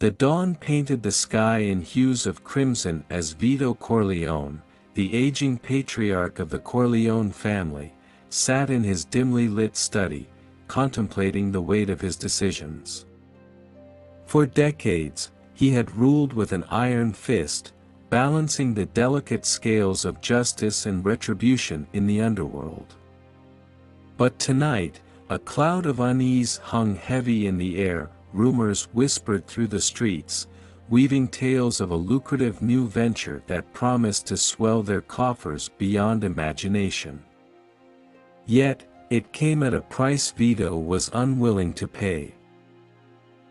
The dawn painted the sky in hues of crimson as Vito Corleone, the aging patriarch of the Corleone family, sat in his dimly lit study, contemplating the weight of his decisions. For decades, he had ruled with an iron fist, balancing the delicate scales of justice and retribution in the underworld. But tonight, a cloud of unease hung heavy in the air. Rumors whispered through the streets, weaving tales of a lucrative new venture that promised to swell their coffers beyond imagination. Yet, it came at a price Vito was unwilling to pay.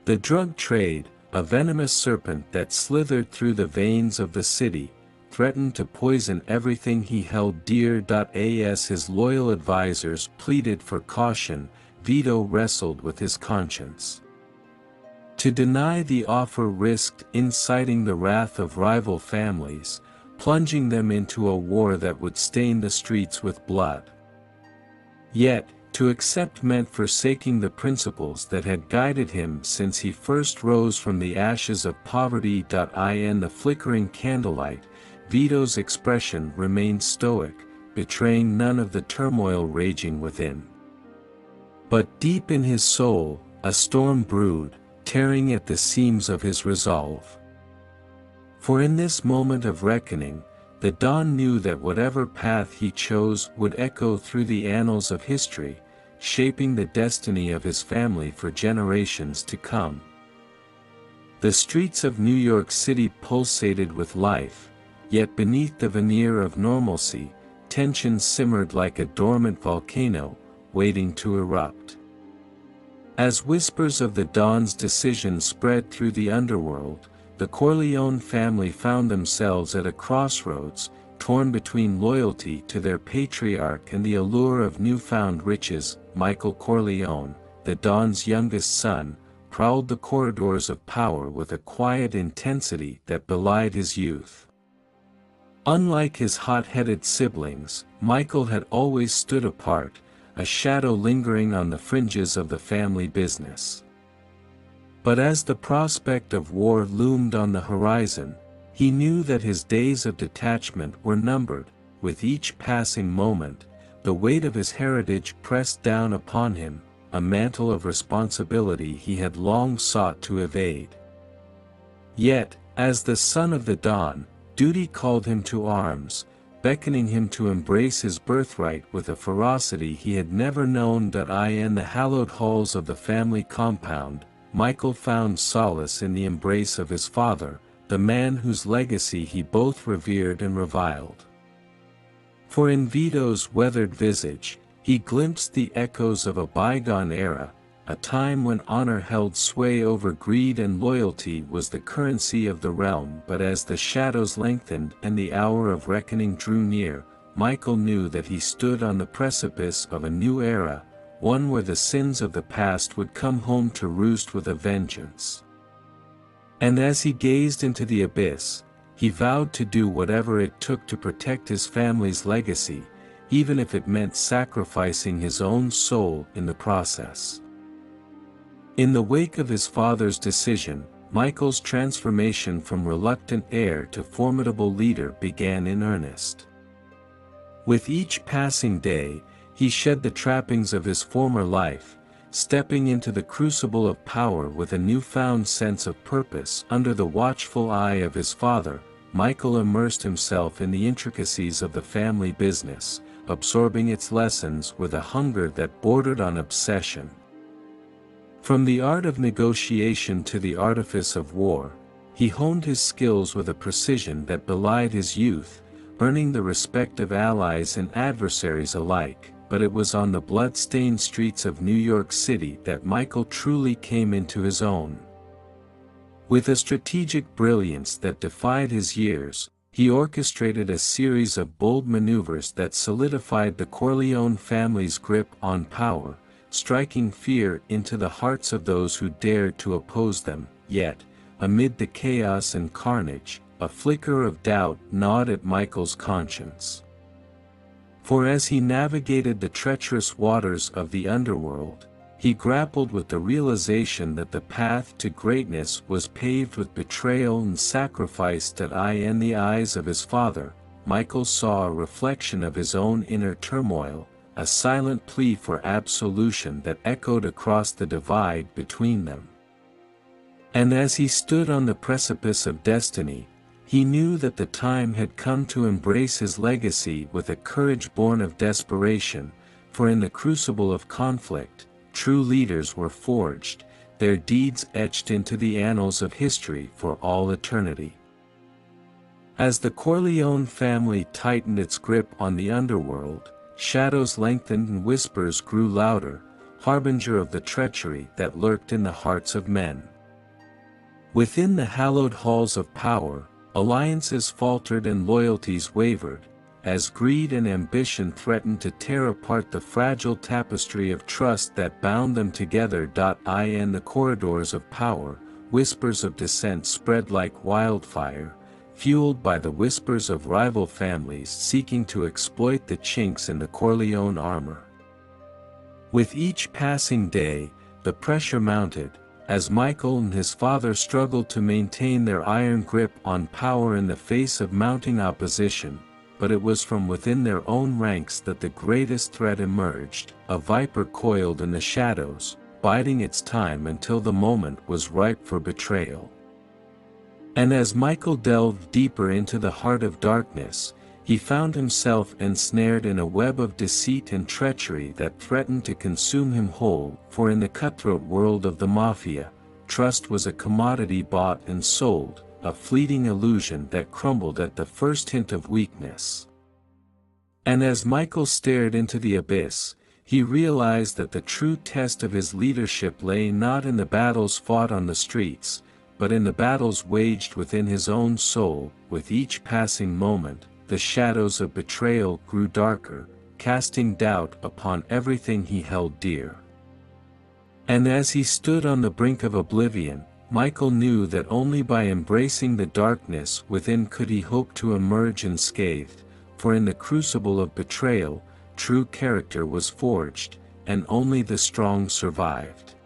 The drug trade, a venomous serpent that slithered through the veins of the city, threatened to poison everything he held dear. As his loyal advisors pleaded for caution, Vito wrestled with his conscience. To deny the offer risked inciting the wrath of rival families, plunging them into a war that would stain the streets with blood. Yet, to accept meant forsaking the principles that had guided him since he first rose from the ashes of poverty. In the flickering candlelight, Vito's expression remained stoic, betraying none of the turmoil raging within. But deep in his soul, a storm brewed, tearing at the seams of his resolve. For in this moment of reckoning, the Don knew that whatever path he chose would echo through the annals of history, shaping the destiny of his family for generations to come. The streets of New York City pulsated with life, yet beneath the veneer of normalcy, tension simmered like a dormant volcano, waiting to erupt. As whispers of the Don's decision spread through the underworld, the Corleone family found themselves at a crossroads, torn between loyalty to their patriarch and the allure of newfound riches. Michael Corleone, the Don's youngest son, prowled the corridors of power with a quiet intensity that belied his youth. Unlike his hot-headed siblings, Michael had always stood apart, a shadow lingering on the fringes of the family business. But as the prospect of war loomed on the horizon, he knew that his days of detachment were numbered. With each passing moment, the weight of his heritage pressed down upon him, a mantle of responsibility he had long sought to evade. Yet, as the son of the Don, duty called him to arms, beckoning him to embrace his birthright with a ferocity he had never known. In the hallowed halls of the family compound, Michael found solace in the embrace of his father, the man whose legacy he both revered and reviled. For in Vito's weathered visage, he glimpsed the echoes of a bygone era, a time when honor held sway over greed and loyalty was the currency of the realm. But as the shadows lengthened and the hour of reckoning drew near, Michael knew that he stood on the precipice of a new era, one where the sins of the past would come home to roost with a vengeance. And as he gazed into the abyss, he vowed to do whatever it took to protect his family's legacy, even if it meant sacrificing his own soul in the process. In the wake of his father's decision, Michael's transformation from reluctant heir to formidable leader began in earnest. With each passing day, he shed the trappings of his former life, stepping into the crucible of power with a newfound sense of purpose. Under the watchful eye of his father, Michael immersed himself in the intricacies of the family business, absorbing its lessons with a hunger that bordered on obsession. From the art of negotiation to the artifice of war, he honed his skills with a precision that belied his youth, earning the respect of allies and adversaries alike. But it was on the blood-stained streets of New York City that Michael truly came into his own. With a strategic brilliance that defied his years, he orchestrated a series of bold maneuvers that solidified the Corleone family's grip on power, striking fear into the hearts of those who dared to oppose them. Yet, amid the chaos and carnage, a flicker of doubt gnawed at Michael's conscience. For as he navigated the treacherous waters of the underworld, he grappled with the realization that the path to greatness was paved with betrayal and sacrifice. In the eyes of his father, Michael saw a reflection of his own inner turmoil, a silent plea for absolution that echoed across the divide between them. And as he stood on the precipice of destiny, he knew that the time had come to embrace his legacy with a courage born of desperation, for in the crucible of conflict, true leaders were forged, their deeds etched into the annals of history for all eternity. As the Corleone family tightened its grip on the underworld, shadows lengthened and whispers grew louder, harbinger of the treachery that lurked in the hearts of men. Within the hallowed halls of power, alliances faltered and loyalties wavered, as greed and ambition threatened to tear apart the fragile tapestry of trust that bound them together. In the corridors of power, whispers of dissent spread like wildfire, fueled by the whispers of rival families seeking to exploit the chinks in the Corleone armor. With each passing day, the pressure mounted, as Michael and his father struggled to maintain their iron grip on power in the face of mounting opposition, but it was from within their own ranks that the greatest threat emerged, a viper coiled in the shadows, biding its time until the moment was ripe for betrayal. And as Michael delved deeper into the heart of darkness, he found himself ensnared in a web of deceit and treachery that threatened to consume him whole. For in the cutthroat world of the mafia, trust was a commodity bought and sold, a fleeting illusion that crumbled at the first hint of weakness. And as Michael stared into the abyss, he realized that the true test of his leadership lay not in the battles fought on the streets, but in the battles waged within his own soul. With each passing moment, the shadows of betrayal grew darker, casting doubt upon everything he held dear. And as he stood on the brink of oblivion, Michael knew that only by embracing the darkness within could he hope to emerge unscathed, for in the crucible of betrayal, true character was forged, and only the strong survived.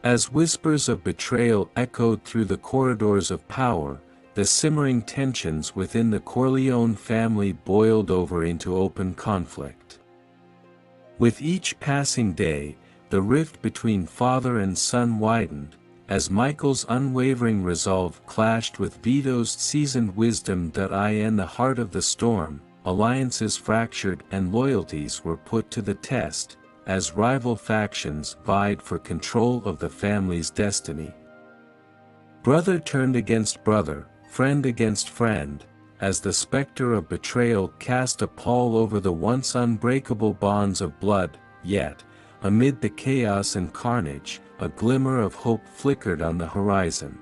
As whispers of betrayal echoed through the corridors of power, the simmering tensions within the Corleone family boiled over into open conflict. With each passing day, the rift between father and son widened, as Michael's unwavering resolve clashed with Vito's seasoned wisdom. In the heart of the storm, alliances fractured and loyalties were put to the test, as rival factions vied for control of the family's destiny. Brother turned against brother, friend against friend, as the specter of betrayal cast a pall over the once unbreakable bonds of blood. Yet, amid the chaos and carnage, a glimmer of hope flickered on the horizon.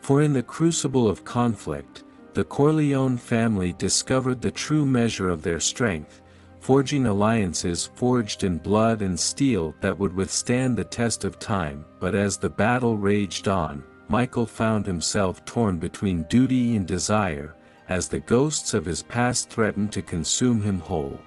For in the crucible of conflict, the Corleone family discovered the true measure of their strength, forging alliances forged in blood and steel that would withstand the test of time. But as the battle raged on, Michael found himself torn between duty and desire, as the ghosts of his past threatened to consume him whole.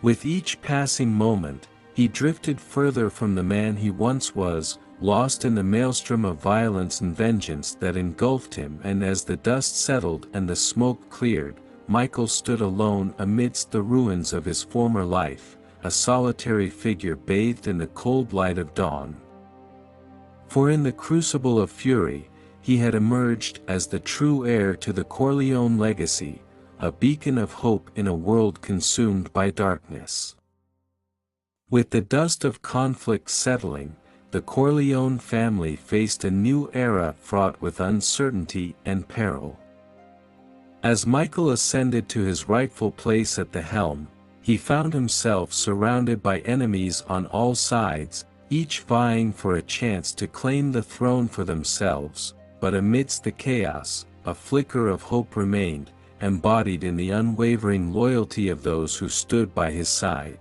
With each passing moment, he drifted further from the man he once was, lost in the maelstrom of violence and vengeance that engulfed him. And as the dust settled and the smoke cleared, Michael stood alone amidst the ruins of his former life, a solitary figure bathed in the cold light of dawn. For in the crucible of fury, he had emerged as the true heir to the Corleone legacy, a beacon of hope in a world consumed by darkness. With the dust of conflict settling, the Corleone family faced a new era fraught with uncertainty and peril. As Michael ascended to his rightful place at the helm, he found himself surrounded by enemies on all sides, each vying for a chance to claim the throne for themselves. But amidst the chaos, a flicker of hope remained, embodied in the unwavering loyalty of those who stood by his side.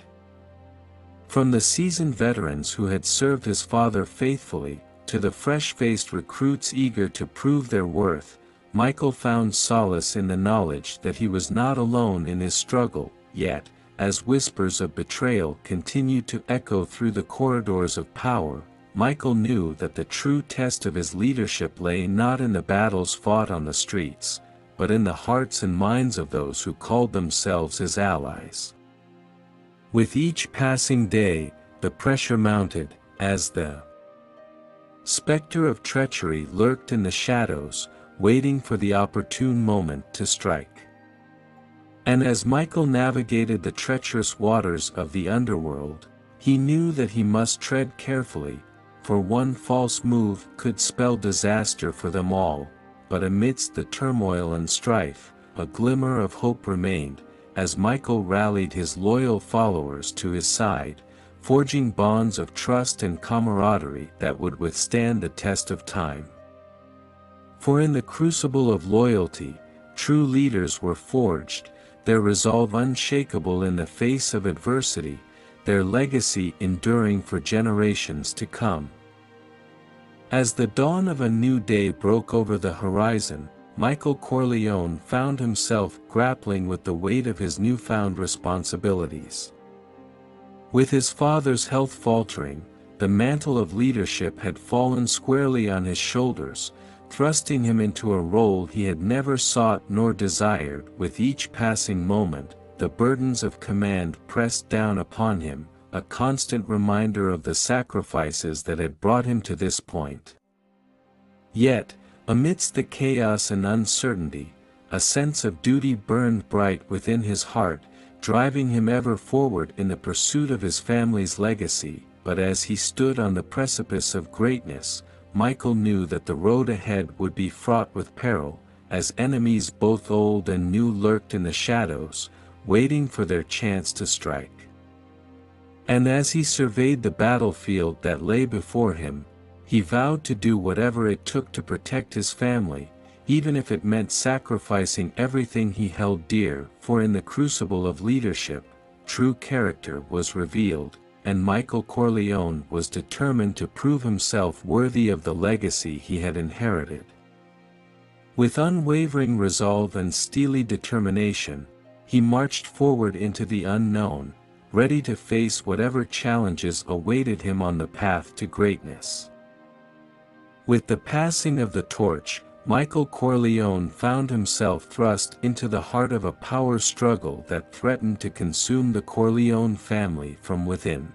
From the seasoned veterans who had served his father faithfully, to the fresh-faced recruits eager to prove their worth, Michael found solace in the knowledge that he was not alone in his struggle. Yet, as whispers of betrayal continued to echo through the corridors of power, Michael knew that the true test of his leadership lay not in the battles fought on the streets, but in the hearts and minds of those who called themselves his allies. With each passing day, the pressure mounted, as the specter of treachery lurked in the shadows, waiting for the opportune moment to strike. And as Michael navigated the treacherous waters of the underworld, he knew that he must tread carefully, for one false move could spell disaster for them all. But amidst the turmoil and strife, a glimmer of hope remained, as Michael rallied his loyal followers to his side, forging bonds of trust and camaraderie that would withstand the test of time. For in the crucible of loyalty, true leaders were forged, their resolve unshakable in the face of adversity, their legacy enduring for generations to come. As the dawn of a new day broke over the horizon, Michael Corleone found himself grappling with the weight of his newfound responsibilities. With his father's health faltering, the mantle of leadership had fallen squarely on his shoulders, thrusting him into a role he had never sought nor desired. With each passing moment, the burdens of command pressed down upon him, a constant reminder of the sacrifices that had brought him to this point. Yet, amidst the chaos and uncertainty, a sense of duty burned bright within his heart, driving him ever forward in the pursuit of his family's legacy. But as he stood on the precipice of greatness, Michael knew that the road ahead would be fraught with peril, as enemies both old and new lurked in the shadows, waiting for their chance to strike. And as he surveyed the battlefield that lay before him, he vowed to do whatever it took to protect his family, even if it meant sacrificing everything he held dear. For in the crucible of leadership, true character was revealed, and Michael Corleone was determined to prove himself worthy of the legacy he had inherited. With unwavering resolve and steely determination, he marched forward into the unknown, ready to face whatever challenges awaited him on the path to greatness. With the passing of the torch, Michael Corleone found himself thrust into the heart of a power struggle that threatened to consume the Corleone family from within.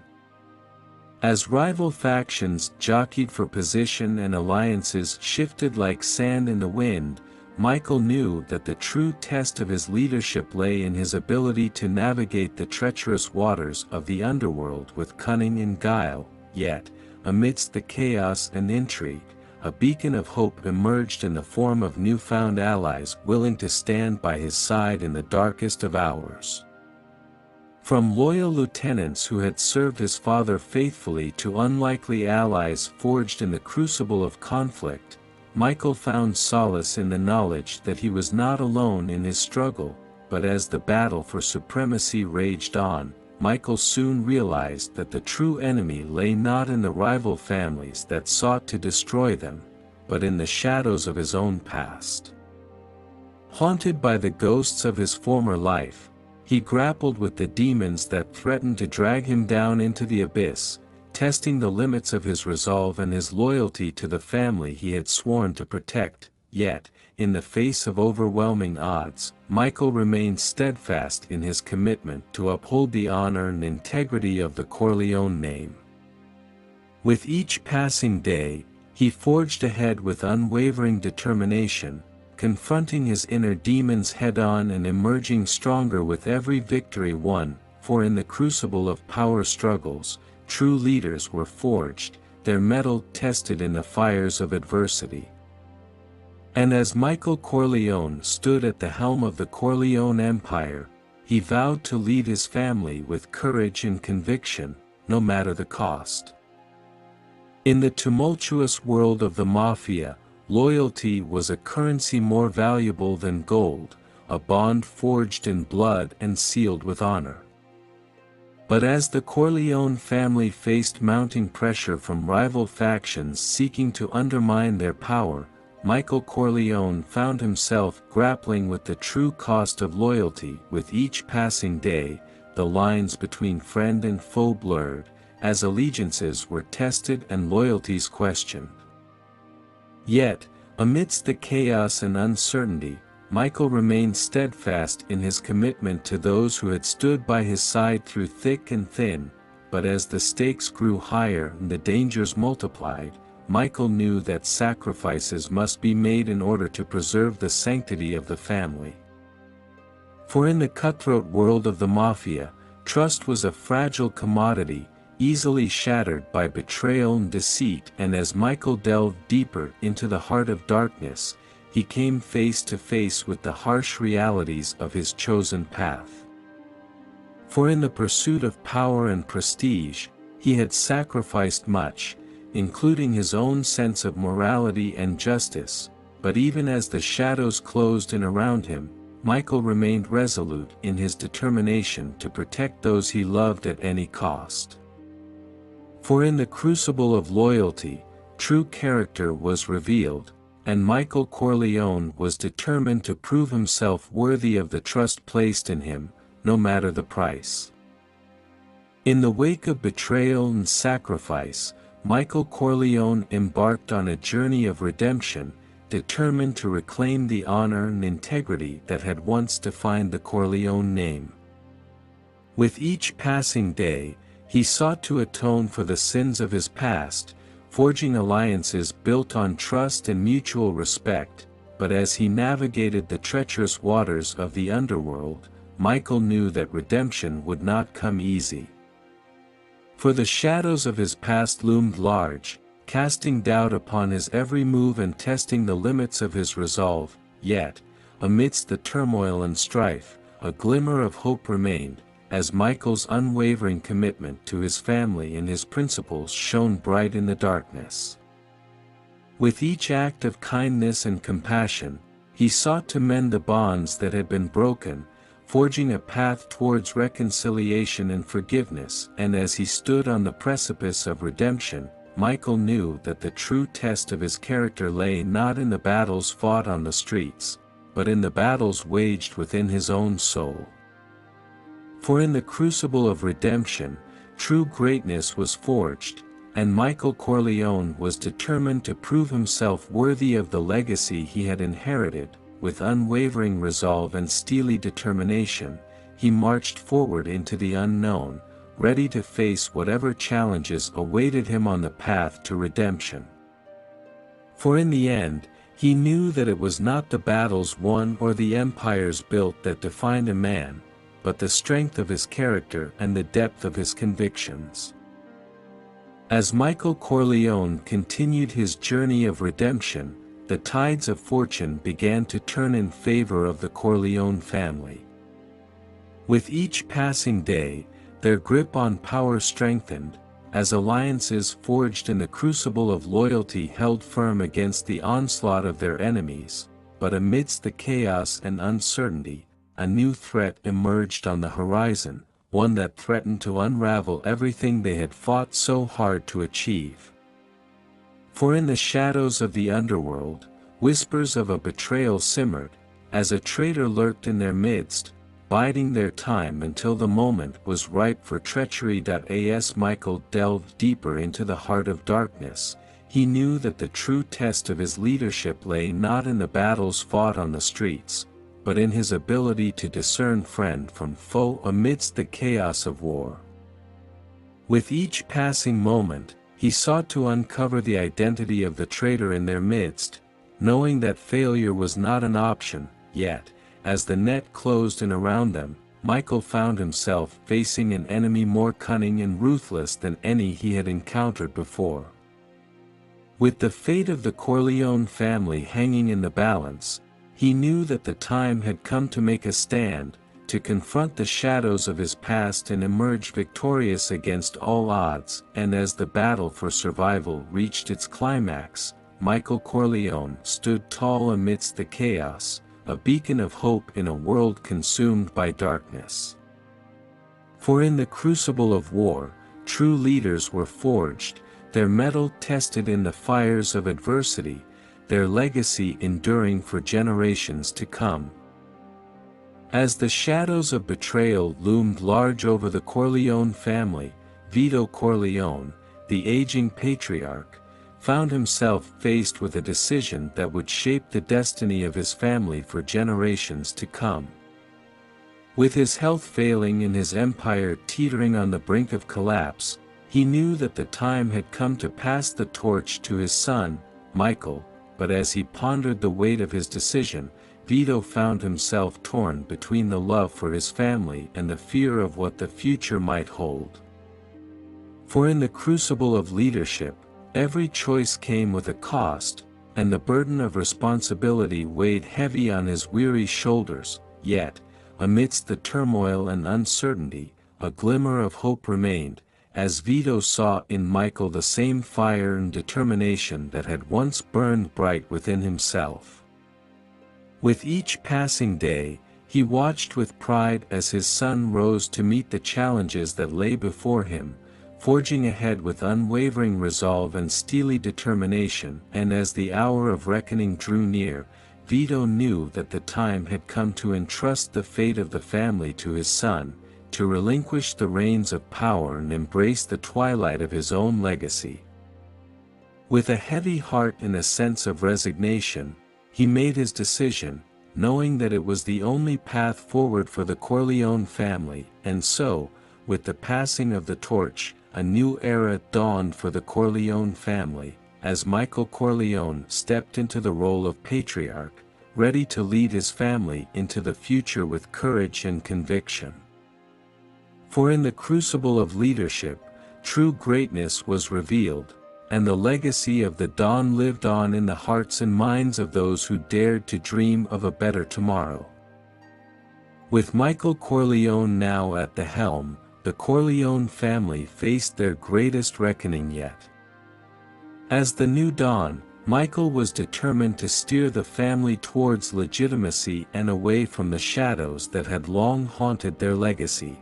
As rival factions jockeyed for position and alliances shifted like sand in the wind, Michael knew that the true test of his leadership lay in his ability to navigate the treacherous waters of the underworld with cunning and guile. Yet, amidst the chaos and intrigue, a beacon of hope emerged in the form of newfound allies willing to stand by his side in the darkest of hours. From loyal lieutenants who had served his father faithfully to unlikely allies forged in the crucible of conflict, Michael found solace in the knowledge that he was not alone in his struggle. But as the battle for supremacy raged on, Michael soon realized that the true enemy lay not in the rival families that sought to destroy them, but in the shadows of his own past. Haunted by the ghosts of his former life, he grappled with the demons that threatened to drag him down into the abyss, testing the limits of his resolve and his loyalty to the family he had sworn to protect. Yet, in the face of overwhelming odds, Michael remained steadfast in his commitment to uphold the honor and integrity of the Corleone name. With each passing day, he forged ahead with unwavering determination, confronting his inner demons head-on and emerging stronger with every victory won. For in the crucible of power struggles, true leaders were forged, their mettle tested in the fires of adversity. And as Michael Corleone stood at the helm of the Corleone Empire, he vowed to lead his family with courage and conviction, no matter the cost. In the tumultuous world of the mafia, loyalty was a currency more valuable than gold, a bond forged in blood and sealed with honor. But as the Corleone family faced mounting pressure from rival factions seeking to undermine their power, Michael Corleone found himself grappling with the true cost of loyalty. With each passing day, the lines between friend and foe blurred, as allegiances were tested and loyalties questioned. Yet, amidst the chaos and uncertainty, Michael remained steadfast in his commitment to those who had stood by his side through thick and thin, but as the stakes grew higher and the dangers multiplied, Michael knew that sacrifices must be made in order to preserve the sanctity of the family. For in the cutthroat world of the mafia, trust was a fragile commodity, easily shattered by betrayal and deceit, and as Michael delved deeper into the heart of darkness, he came face to face with the harsh realities of his chosen path. For in the pursuit of power and prestige, he had sacrificed much, including his own sense of morality and justice, but even as the shadows closed in around him, Michael remained resolute in his determination to protect those he loved at any cost. For in the crucible of loyalty, true character was revealed, and Michael Corleone was determined to prove himself worthy of the trust placed in him, no matter the price. In the wake of betrayal and sacrifice, Michael Corleone embarked on a journey of redemption, determined to reclaim the honor and integrity that had once defined the Corleone name. With each passing day, he sought to atone for the sins of his past, forging alliances built on trust and mutual respect, but as he navigated the treacherous waters of the underworld, Michael knew that redemption would not come easy. For the shadows of his past loomed large, casting doubt upon his every move and testing the limits of his resolve, yet, amidst the turmoil and strife, a glimmer of hope remained, as Michael's unwavering commitment to his family and his principles shone bright in the darkness. With each act of kindness and compassion, he sought to mend the bonds that had been broken, forging a path towards reconciliation and forgiveness, and as he stood on the precipice of redemption, Michael knew that the true test of his character lay not in the battles fought on the streets, but in the battles waged within his own soul. For in the crucible of redemption, true greatness was forged, and Michael Corleone was determined to prove himself worthy of the legacy he had inherited. With unwavering resolve and steely determination, he marched forward into the unknown, ready to face whatever challenges awaited him on the path to redemption. For in the end, he knew that it was not the battles won or the empires built that defined a man, but the strength of his character and the depth of his convictions. As Michael Corleone continued his journey of redemption, the tides of fortune began to turn in favor of the Corleone family. With each passing day, their grip on power strengthened, as alliances forged in the crucible of loyalty held firm against the onslaught of their enemies, but amidst the chaos and uncertainty, a new threat emerged on the horizon, one that threatened to unravel everything they had fought so hard to achieve. For in the shadows of the underworld, whispers of a betrayal simmered, as a traitor lurked in their midst, biding their time until the moment was ripe for treachery. As Michael delved deeper into the heart of darkness, he knew that the true test of his leadership lay not in the battles fought on the streets, but in his ability to discern friend from foe amidst the chaos of war. With each passing moment, he sought to uncover the identity of the traitor in their midst, knowing that failure was not an option. Yet, as the net closed in around them, Michael found himself facing an enemy more cunning and ruthless than any he had encountered before. With the fate of the Corleone family hanging in the balance, he knew that the time had come to make a stand, to confront the shadows of his past and emerge victorious against all odds. And as the battle for survival reached its climax, Michael Corleone stood tall amidst the chaos, a beacon of hope in a world consumed by darkness. For in the crucible of war, true leaders were forged, their mettle tested in the fires of adversity, their legacy enduring for generations to come. As the shadows of betrayal loomed large over the Corleone family, Vito Corleone, the aging patriarch, found himself faced with a decision that would shape the destiny of his family for generations to come. With his health failing and his empire teetering on the brink of collapse, he knew that the time had come to pass the torch to his son, Michael, but as he pondered the weight of his decision, Vito found himself torn between the love for his family and the fear of what the future might hold. For in the crucible of leadership, every choice came with a cost, and the burden of responsibility weighed heavy on his weary shoulders, yet, amidst the turmoil and uncertainty, a glimmer of hope remained, as Vito saw in Michael the same fire and determination that had once burned bright within himself. With each passing day, he watched with pride as his son rose to meet the challenges that lay before him, forging ahead with unwavering resolve and steely determination, and as the hour of reckoning drew near, Vito knew that the time had come to entrust the fate of the family to his son, to relinquish the reins of power and embrace the twilight of his own legacy. With a heavy heart and a sense of resignation, he made his decision, knowing that it was the only path forward for the Corleone family, and so, with the passing of the torch, a new era dawned for the Corleone family, as Michael Corleone stepped into the role of patriarch, ready to lead his family into the future with courage and conviction. For in the crucible of leadership, true greatness was revealed, and the legacy of the dawn lived on in the hearts and minds of those who dared to dream of a better tomorrow. With Michael Corleone now at the helm, the Corleone family faced their greatest reckoning yet. As the new dawn, Michael was determined to steer the family towards legitimacy and away from the shadows that had long haunted their legacy.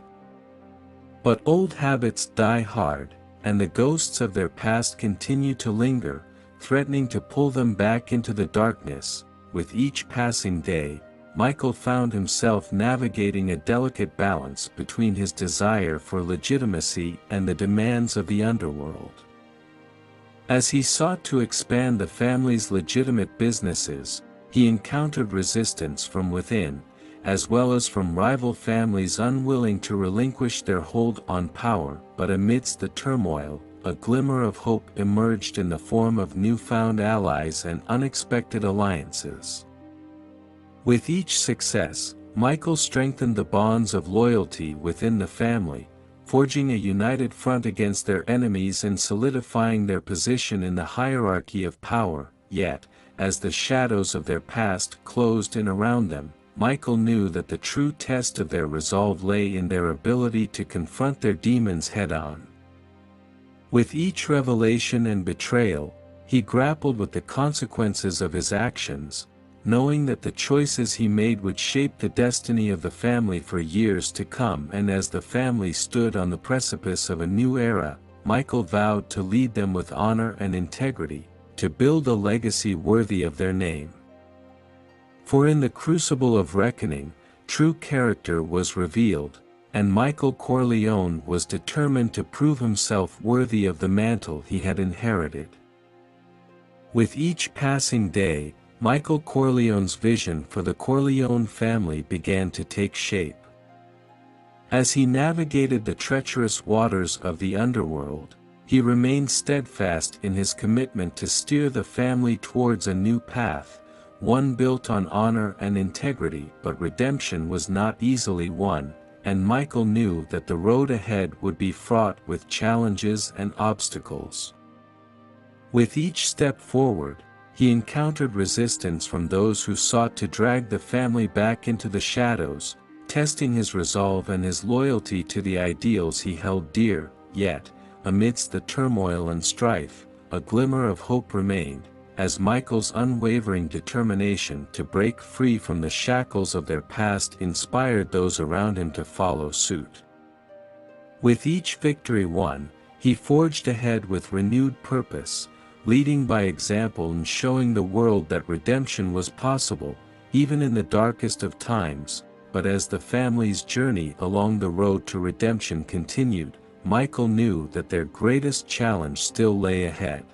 But old habits die hard, and the ghosts of their past continue to linger, threatening to pull them back into the darkness. With each passing day, Michael found himself navigating a delicate balance between his desire for legitimacy and the demands of the underworld. As he sought to expand the family's legitimate businesses, he encountered resistance from within, as well as from rival families unwilling to relinquish their hold on power. But amidst the turmoil, a glimmer of hope emerged in the form of newfound allies and unexpected alliances. With each success, Michael strengthened the bonds of loyalty within the family, forging a united front against their enemies and solidifying their position in the hierarchy of power. Yet, as the shadows of their past closed in around them, Michael knew that the true test of their resolve lay in their ability to confront their demons head-on. With each revelation and betrayal, he grappled with the consequences of his actions, knowing that the choices he made would shape the destiny of the family for years to come. And as the family stood on the precipice of a new era, Michael vowed to lead them with honor and integrity, to build a legacy worthy of their name. For in the crucible of reckoning, true character was revealed, and Michael Corleone was determined to prove himself worthy of the mantle he had inherited. With each passing day, Michael Corleone's vision for the Corleone family began to take shape. As he navigated the treacherous waters of the underworld, he remained steadfast in his commitment to steer the family towards a new path, one built on honor and integrity. But redemption was not easily won, and Michael knew that the road ahead would be fraught with challenges and obstacles. With each step forward, he encountered resistance from those who sought to drag the family back into the shadows, testing his resolve and his loyalty to the ideals he held dear. Yet, amidst the turmoil and strife, a glimmer of hope remained, as Michael's unwavering determination to break free from the shackles of their past inspired those around him to follow suit. With each victory won, he forged ahead with renewed purpose, leading by example and showing the world that redemption was possible, even in the darkest of times. but as the family's journey along the road to redemption continued, Michael knew that their greatest challenge still lay ahead.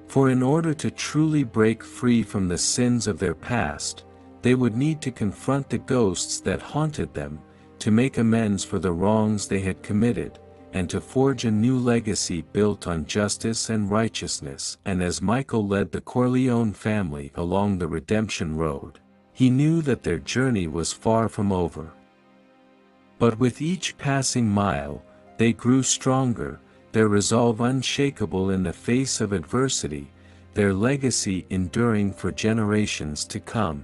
For in order to truly break free from the sins of their past, they would need to confront the ghosts that haunted them, to make amends for the wrongs they had committed, and to forge a new legacy built on justice and righteousness. And as Michael led the Corleone family along the redemption road, he knew that their journey was far from over. But with each passing mile, they grew stronger, their resolve unshakable in the face of adversity, their legacy enduring for generations to come.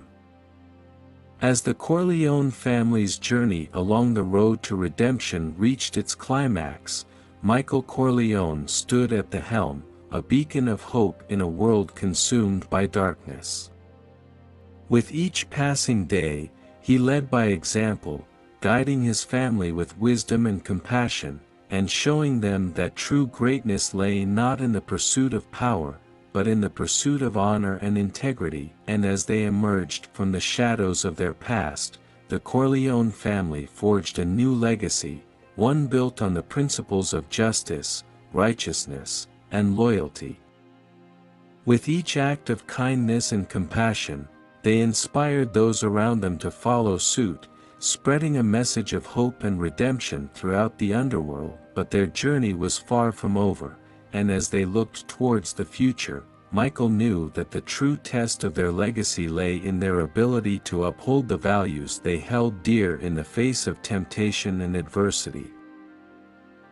As the Corleone family's journey along the road to redemption reached its climax, Michael Corleone stood at the helm, a beacon of hope in a world consumed by darkness. With each passing day, he led by example, guiding his family with wisdom and compassion, and showing them that true greatness lay not in the pursuit of power, but in the pursuit of honor and integrity. And as they emerged from the shadows of their past, the Corleone family forged a new legacy, one built on the principles of justice, righteousness, and loyalty. With each act of kindness and compassion, they inspired those around them to follow suit, spreading a message of hope and redemption throughout the underworld. But their journey was far from over, and as they looked towards the future, Michael knew that the true test of their legacy lay in their ability to uphold the values they held dear in the face of temptation and adversity.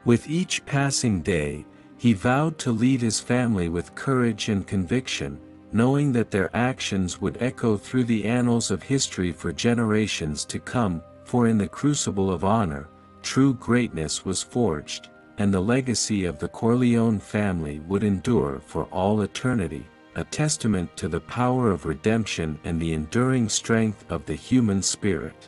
With each passing day, he vowed to lead his family with courage and conviction, knowing that their actions would echo through the annals of history for generations to come. For in the crucible of honor, true greatness was forged, and the legacy of the Corleone family would endure for all eternity, a testament to the power of redemption and the enduring strength of the human spirit.